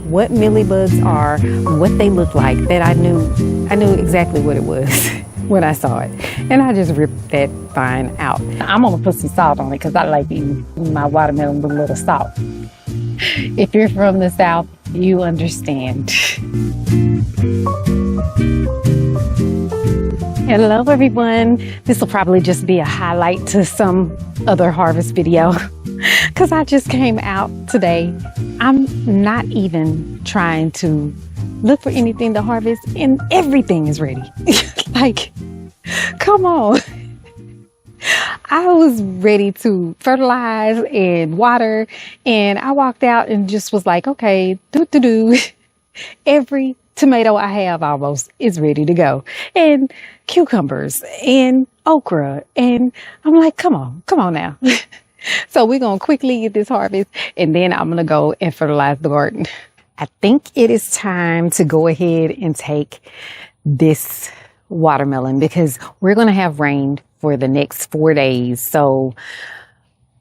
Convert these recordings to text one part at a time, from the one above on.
what mealybugs are, what they look like, that I knew exactly what it was when I saw it. And I just ripped that vine out. I'm gonna put some salt on it because I like eating my watermelon with a little salt. If you're from the South, you understand. Hello everyone. This will probably just be a highlight to some other harvest video because I just came out today. I'm not even trying to look for anything to harvest and everything is ready. Like, come on. I was ready to fertilize and water, and I walked out and just was like, okay, every tomato I have almost is ready to go, and cucumbers and okra, and I'm like, come on now. So we're gonna quickly get this harvest, and then I'm gonna go and fertilize the garden. I think it is time to go ahead and take this watermelon because we're gonna have rain for the next 4 days. So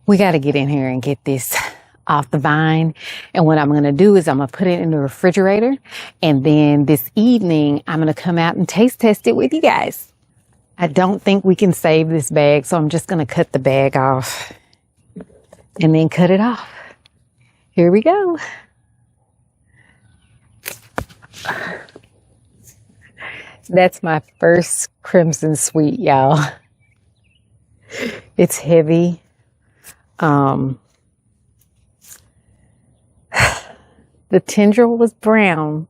we got to get in here and get this off the vine. And what I'm going to do is I'm going to put it in the refrigerator. And then this evening, I'm going to come out and taste test it with you guys. I don't think we can save this bag. So I'm just going to cut the bag off and then cut it off. Here we go. That's my first crimson sweet, y'all. It's heavy. The tendril was brown,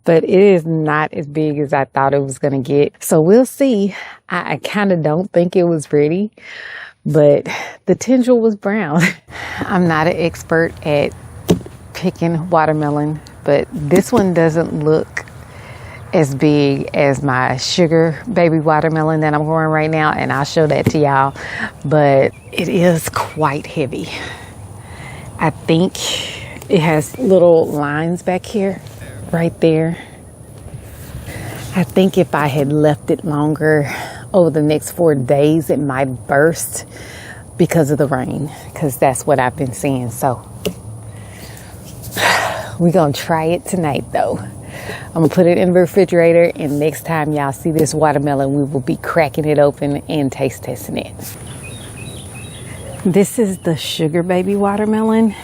but it is not as big as I thought it was going to get. So we'll see. I kind of don't think it was ready, but the tendril was brown. I'm not an expert at picking watermelon, but this one doesn't look as big as my sugar baby watermelon that I'm growing right now, and I'll show that to y'all, but it is quite heavy. I think it has little lines back here, right there. I think if I had left it longer over the next 4 days, it might burst because of the rain, because that's what I've been seeing. So we're gonna try it tonight though. I'm gonna put it in the refrigerator, and next time y'all see this watermelon, we will be cracking it open and taste testing it. This is the sugar baby watermelon,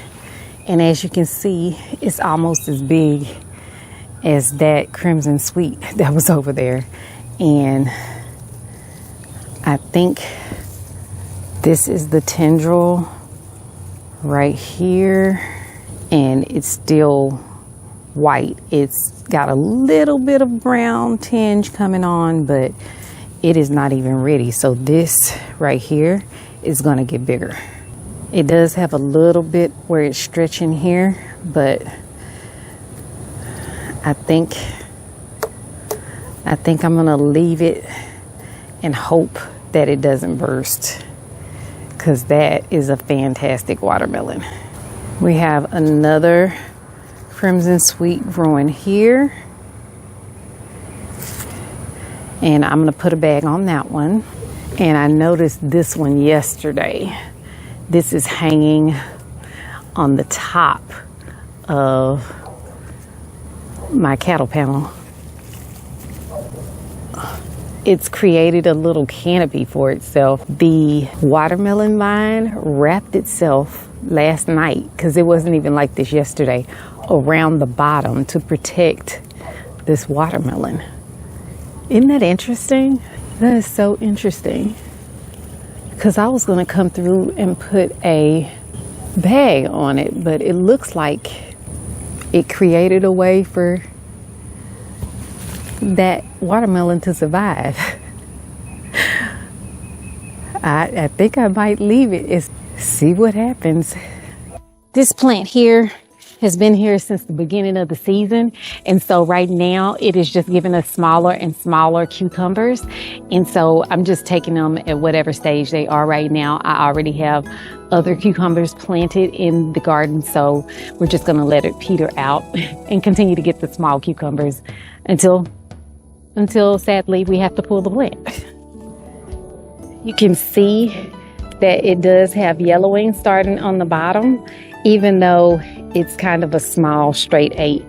and as you can see, it's almost as big as that crimson sweet that was over there. And I think this is the tendril right here, and it's still white. It's got a little bit of brown tinge coming on, but it is not even ready. So this right here is going to get bigger. It does have a little bit where it's stretching here, but I think I'm going to leave it and hope that it doesn't burst, because that is a fantastic watermelon. We have another crimson sweet growing here, and I'm going to put a bag on that one. And I noticed this one yesterday. This is hanging on the top of my cattle panel. It's created a little canopy for itself. The watermelon vine wrapped itself last night, because it wasn't even like this yesterday, around the bottom to protect this watermelon. Isn't that interesting? That is so interesting, because I was going to come through and put a bag on it, but it looks like it created a way for that watermelon to survive. I think I might leave it. See what happens. This plant here has been here since the beginning of the season, and so right now it is just giving us smaller and smaller cucumbers, and so I'm just taking them at whatever stage they are right now. I already have other cucumbers planted in the garden, so we're just going to let it peter out and continue to get the small cucumbers until sadly we have to pull the plant. You can see that it does have yellowing starting on the bottom, even though It's kind of a small straight 8.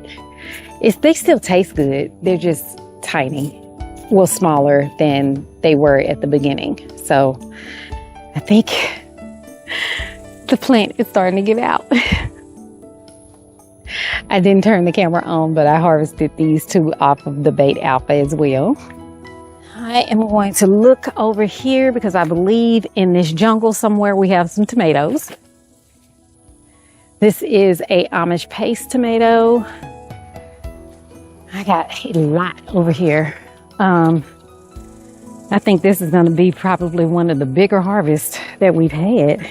They still taste good. They're just tiny. Well, smaller than they were at the beginning. So I think the plant is starting to give out. I didn't turn the camera on, but I harvested these 2 off of the bait alpha as well. I am going to look over here because I believe in this jungle somewhere we have some tomatoes. This is a Amish paste tomato. I got a lot over here. I think this is going to be probably one of the bigger harvests that we've had.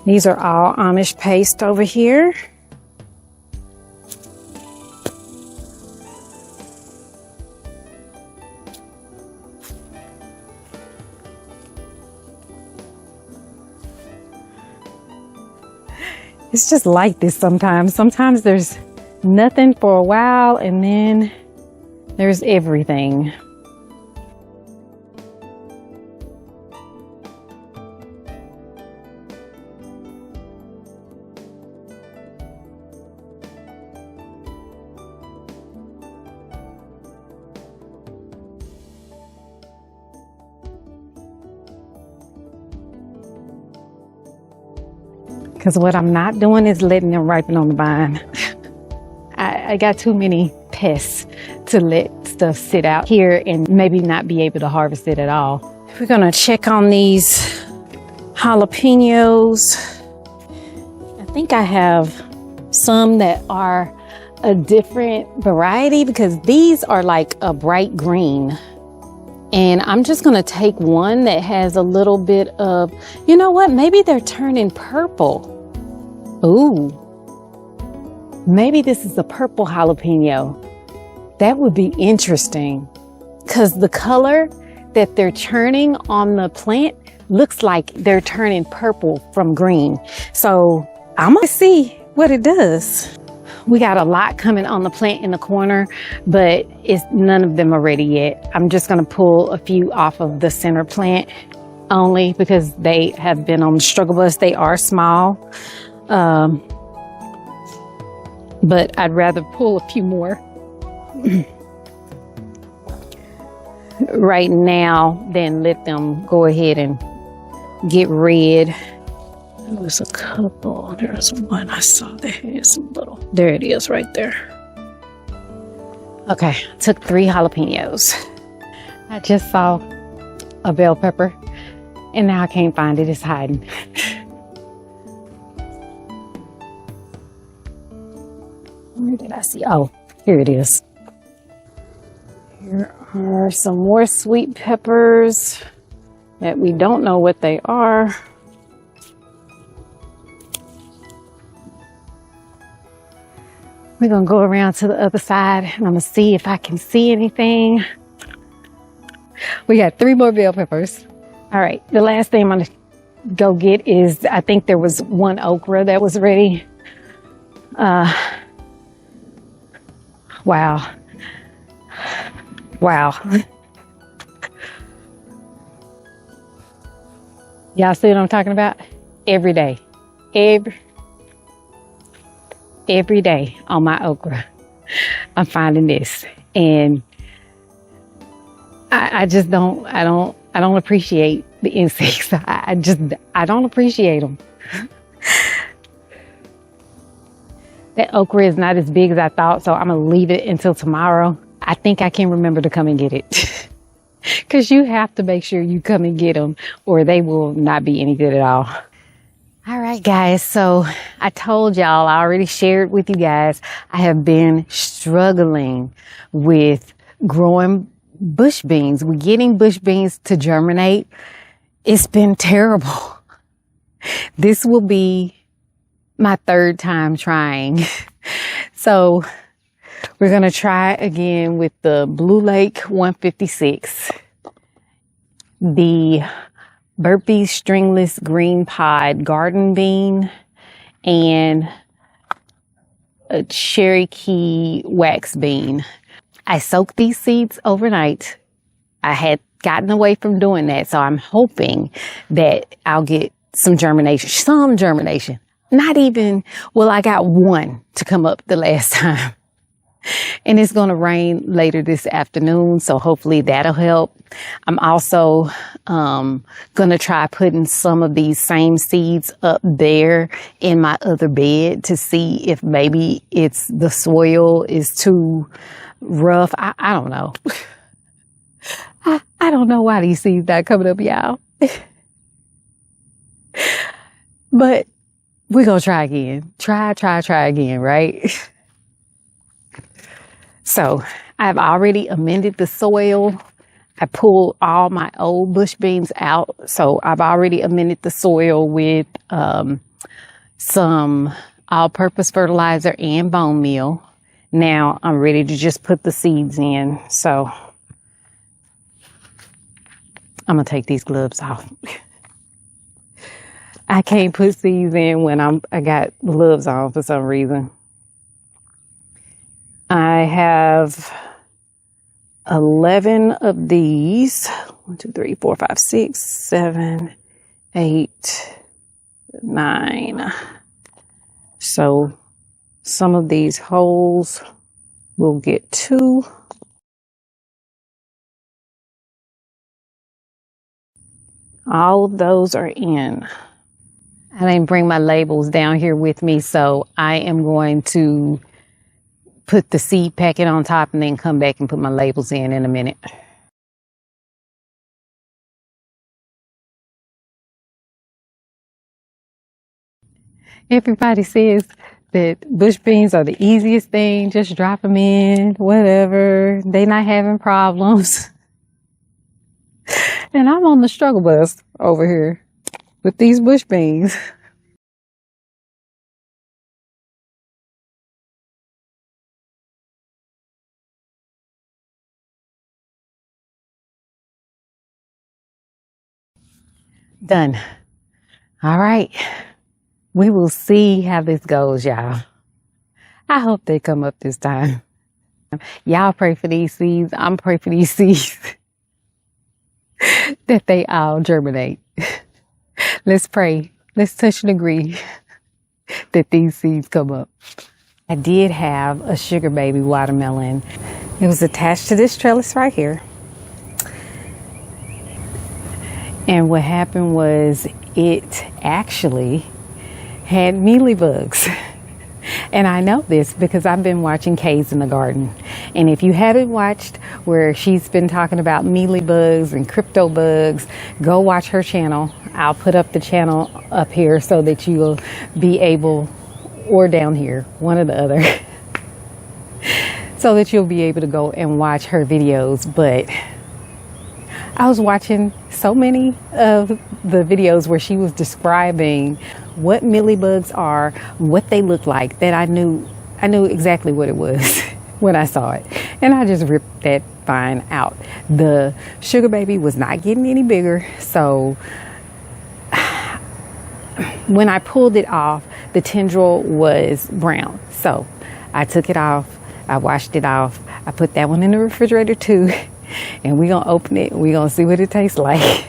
These are all Amish paste over here. It's just like this sometimes. Sometimes there's nothing for a while and then there's everything. Because what I'm not doing is letting them ripen on the vine. I got too many pests to let stuff sit out here and maybe not be able to harvest it at all. We're gonna check on these jalapenos. I think I have some that are a different variety because these are like a bright green. And I'm just gonna take one that has a little bit of, you know what, maybe they're turning purple. Ooh, maybe this is a purple jalapeno. That would be interesting because the color that they're turning on the plant looks like they're turning purple from green. So I'm gonna see what it does. We got a lot coming on the plant in the corner, but none of them are ready yet. I'm just gonna pull a few off of the center plant only because they have been on the struggle bus. They are small. But I'd rather pull a few more right now than let them go ahead and get red. There was a couple. There was one I saw that had some little. There it is right there. Okay, took 3 jalapenos. I just saw a bell pepper and now I can't find it. It's hiding. Where did I see? Oh, here it is. Here are some more sweet peppers that we don't know what they are. We're gonna go around to the other side and I'm gonna see if I can see anything. We got 3 more bell peppers. All right, the last thing I'm gonna go get is, I think there was 1 okra that was ready. Wow. Y'all see what I'm talking about? Every day. Every day on my okra, I'm finding this. And I just don't appreciate the insects. I don't appreciate them. That okra is not as big as I thought, so I'm gonna leave it until tomorrow. I think I can remember to come and get it. Because you have to make sure you come and get them or they will not be any good at all. All right, guys, so I told y'all, I already shared with you guys, I have been struggling with growing bush beans. We're getting bush beans to germinate. It's been terrible. This will be my 3rd time trying. So we're going to try again with the Blue Lake 156, the Burpee's Stringless Green Pod Garden Bean, and a Cherokee Wax Bean. I soaked these seeds overnight. I had gotten away from doing that, so I'm hoping that I'll get some germination. Not even, well, I got one to come up the last time. And it's going to rain later this afternoon, so hopefully that'll help. I'm also going to try putting some of these same seeds up there in my other bed to see if maybe it's the soil is too rough. I don't know. I don't know why these seeds not coming up, y'all. But we're going to try again. Try again, right? So I've already amended the soil. I pulled all my old bush beans out. So I've already amended the soil with some all-purpose fertilizer and bone meal. Now I'm ready to just put the seeds in. So I'm going to take these gloves off. I can't put seeds in when I got gloves on for some reason. I have 11 of these. 1, 2, 3, 4, 5, 6, 7, 8, 9. So some of these holes will get 2. All of those are in. I didn't bring my labels down here with me, so I am going to put the seed packet on top and then come back and put my labels in a minute. Everybody says that bush beans are the easiest thing. Just drop them in, whatever. They not having problems. And I'm on the struggle bus over here with these bush beans. Done. All right. We will see how this goes, y'all. I hope they come up this time. Y'all pray for these seeds. I'm praying for these seeds that they all germinate. Let's pray. Let's touch and agree that these seeds come up. I did have a sugar baby watermelon. It was attached to this trellis right here. And what happened was it actually had mealybugs. And I know this because I've been watching Kay's in the Garden. And if you haven't watched where she's been talking about mealybugs and crypto bugs, go watch her channel. I'll put up the channel up here so that you'll be able, or down here, one or the other, so that you'll be able to go and watch her videos. But I was watching so many of the videos where she was describing what mealybugs are, what they look like, that I knew exactly what it was when I saw it. And I just ripped that vine out. The sugar baby was not getting any bigger. So when I pulled it off, the tendril was brown. So I took it off. I washed it off. I put that one in the refrigerator too. And we're going to open it. We're going to see what it tastes like.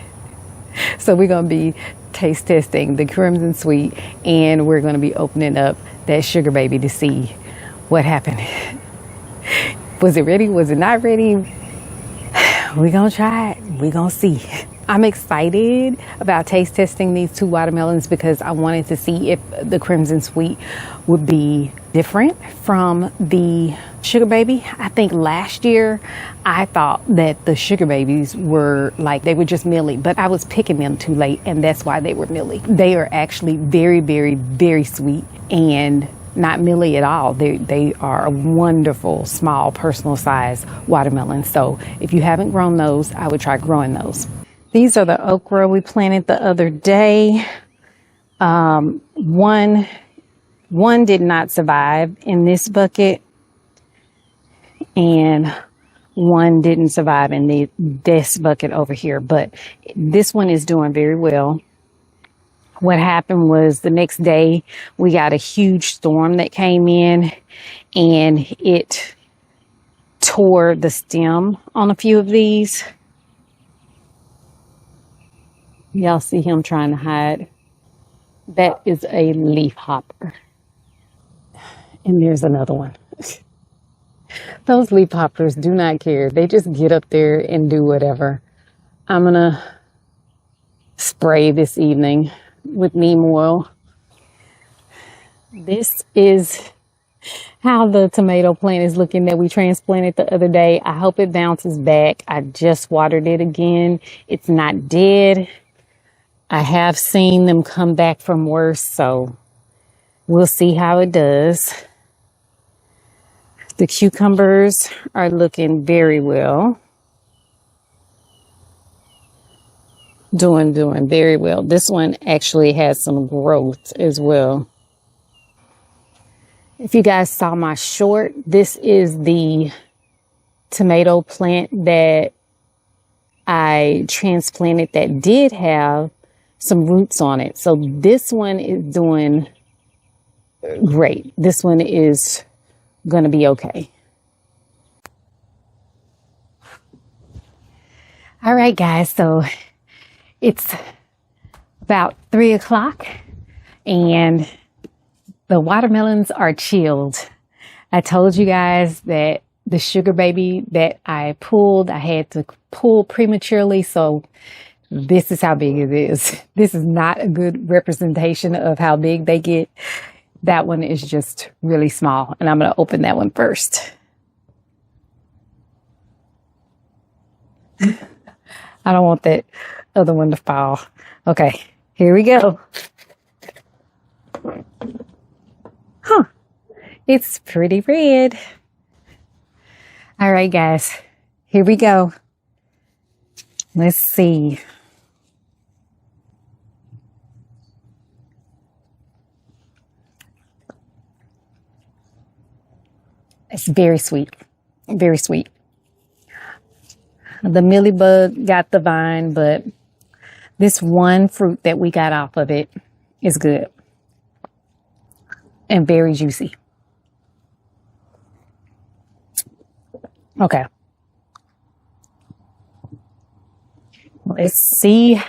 So we're going to be taste testing the Crimson Sweet. And we're going to be opening up that sugar baby to see what happened. Was it ready? Was it not ready? We're going to try it. We're going to see. I'm excited about taste testing these 2 watermelons because I wanted to see if the Crimson Sweet would be different from the sugar baby. I think last year I thought that the sugar babies were like, they were just milly, but I was picking them too late and that's why they were milly. They are actually very, very, very sweet and not milly at all. They are a wonderful, small, personal size watermelon. So if you haven't grown those, I would try growing those. These are the okra we planted the other day. One did not survive in this bucket, and one didn't survive in this bucket over here, but this one is doing very well. What happened was the next day we got a huge storm that came in and it tore the stem on a few of these. Y'all see him trying to hide. That is a leaf hopper. And there's another one. Those leaf hoppers do not care. They just get up there and do whatever. I'm gonna spray this evening with neem oil. This is how the tomato plant is looking that we transplanted the other day. I hope it bounces back. I just watered it again. It's not dead. I have seen them come back from worse, so we'll see how it does. The cucumbers are looking very well. Doing very well. This one actually has some growth as well. If you guys saw my short, this is the tomato plant that I transplanted that did have some roots on it. So this one is doing great. This one is going to be okay. All right, guys. So it's about 3 o'clock and the watermelons are chilled. I told you guys that the sugar baby that I pulled, I had to pull prematurely. So this is how big it is. This is not a good representation of how big they get. That one is just really small. And I'm going to open that one first. I don't want that other one to fall. Okay, here we go. Huh, it's pretty red. All right, guys, here we go. Let's see. It's very sweet, very sweet. The millibug got the vine, but this one fruit that we got off of it is good and very juicy. Okay. Let's see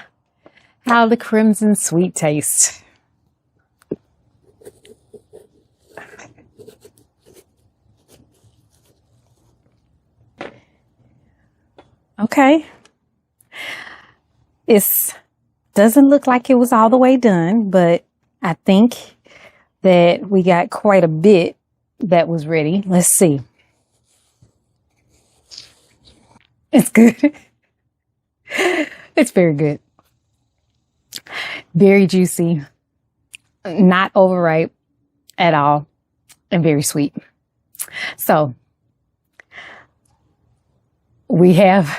how the crimson sweet tastes. Okay. It doesn't look like it was all the way done, but I think that we got quite a bit that was ready. Let's see. It's good. It's very good. Very juicy. Not overripe at all. And very sweet. So we have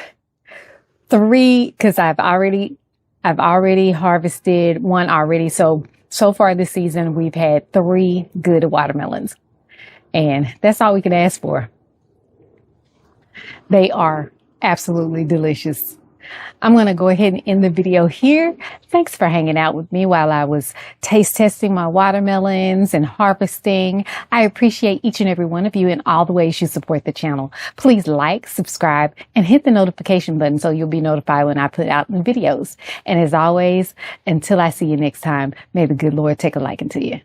3, because I've already harvested one already. So far this season, we've had 3 good watermelons. And that's all we can ask for. They are absolutely delicious. I'm going to go ahead and end the video here. Thanks for hanging out with me while I was taste testing my watermelons and harvesting. I appreciate each and every one of you in all the ways you support the channel. Please like, subscribe, and hit the notification button so you'll be notified when I put out new videos. And as always, until I see you next time, may the good Lord take a liking to you.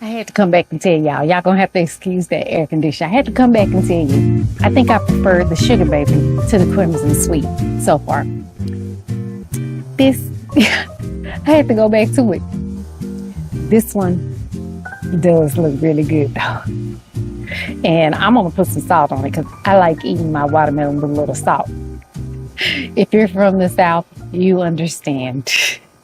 I had to come back and tell y'all gonna have to excuse that air conditioner. I had to come back and tell you, I think I prefer the sugar baby to the crimson sweet so far. This, I had to go back to it. This one does look really good though. And I'm gonna put some salt on it because I like eating my watermelon with a little salt. If you're from the South, you understand.